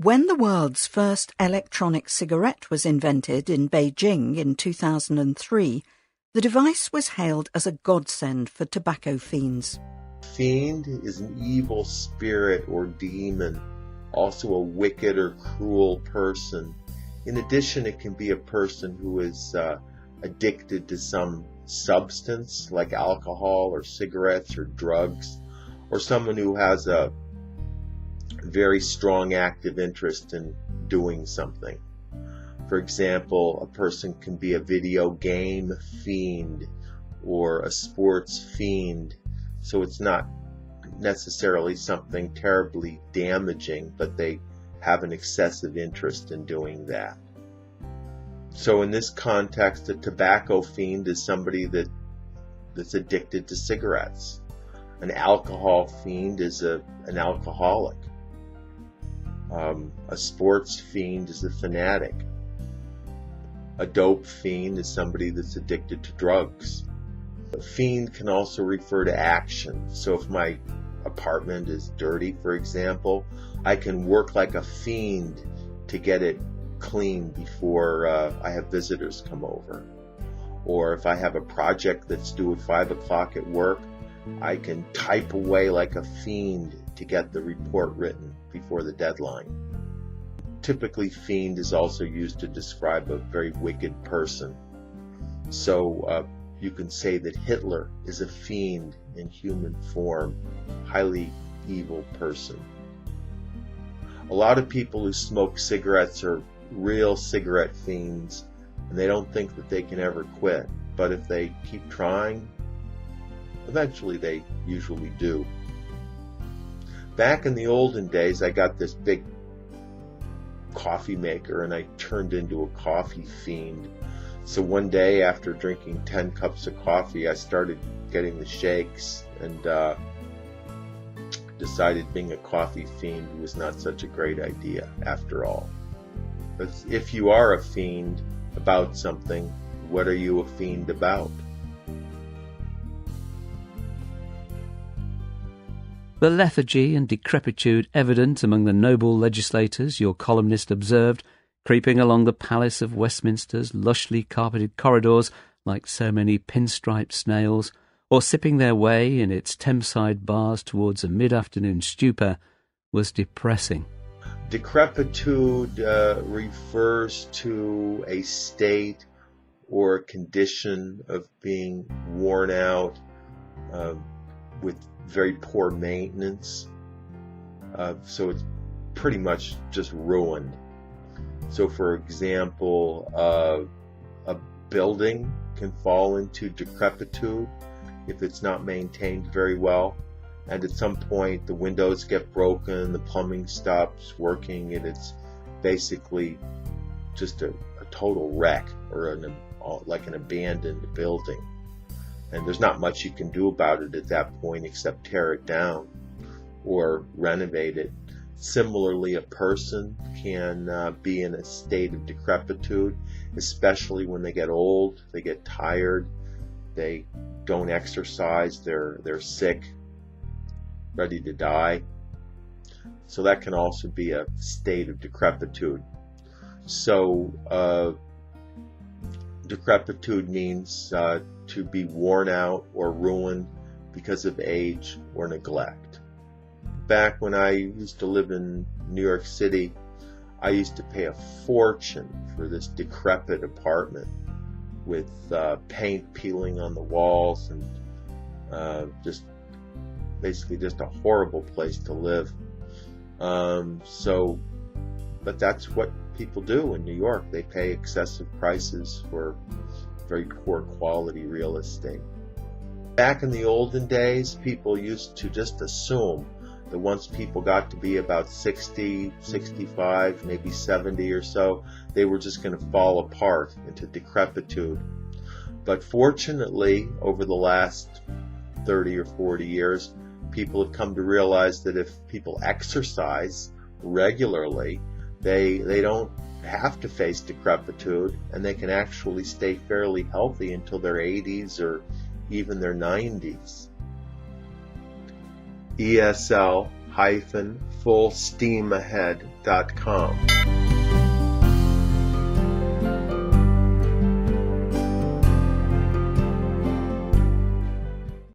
When the world's first electronic cigarette was invented in Beijing in 2003, the device was hailed as a godsend for tobacco fiends. Fiend is an evil spirit or demon, also a wicked or cruel person. In addition, it can be a person who is addicted to some substance like alcohol or cigarettes or drugs, or someone who has a very strong active interest in doing something. For example, a person can be a video game fiend or a sports fiend. So it's not necessarily something terribly damaging, but they have an excessive interest in doing that. So in this context, a tobacco fiend is somebody that's addicted to cigarettes. An alcohol fiend is an alcoholic. A sports fiend is a fanatic. A dope fiend is somebody that's addicted to drugs. A fiend can also refer to action. So if my apartment is dirty, for example, I can work like a fiend to get it clean before I have visitors come over. Or if I have a project that's due at 5 o'clock at work, I can type away like a fiend to get the report written before the deadline. Typically, fiend is also used to describe a very wicked person. So you can say that Hitler is a fiend in human form, highly evil person. A lot of people who smoke cigarettes are real cigarette fiends, and they don't think that they can ever quit. But if they keep trying, eventually they usually do. Back in the olden days, I got this big coffee maker and I turned into a coffee fiend. So one day after drinking 10 cups of coffee, I started getting the shakes and decided being a coffee fiend was not such a great idea after all. But if you are a fiend about something, what are you a fiend about? The lethargy and decrepitude evident among the noble legislators your columnist observed, creeping along the Palace of Westminster's lushly carpeted corridors like so many pinstriped snails, or sipping their way in its Thameside bars towards a mid-afternoon stupor, was depressing. Decrepitude refers to a state or condition of being worn out with very poor maintenance. So it's pretty much just ruined. So for example, a building can fall into decrepitude if it's not maintained very well. And at some point the windows get broken, the plumbing stops working, and it's basically just a total wreck, or like an abandoned building. And there's not much you can do about it at that point except tear it down or renovate it. Similarly, a person can be in a state of decrepitude, especially when they get old, they get tired, they don't exercise, they're sick, ready to die. So that can also be a state of decrepitude. So decrepitude means to be worn out or ruined because of age or neglect. Back when I used to live in New York City, I used to pay a fortune for this decrepit apartment with paint peeling on the walls and just basically just a horrible place to live. But that's what people do in New York. They pay excessive prices for very poor quality real estate. Back in the olden days, people used to just assume that once people got to be about 60, 65, maybe 70 or so, they were just going to fall apart into decrepitude. But fortunately, over the last 30 or 40 years, people have come to realize that if people exercise regularly, they don't have to face decrepitude, and they can actually stay fairly healthy until their 80s or even their 90s. ESL-fullsteamahead FIEND.com.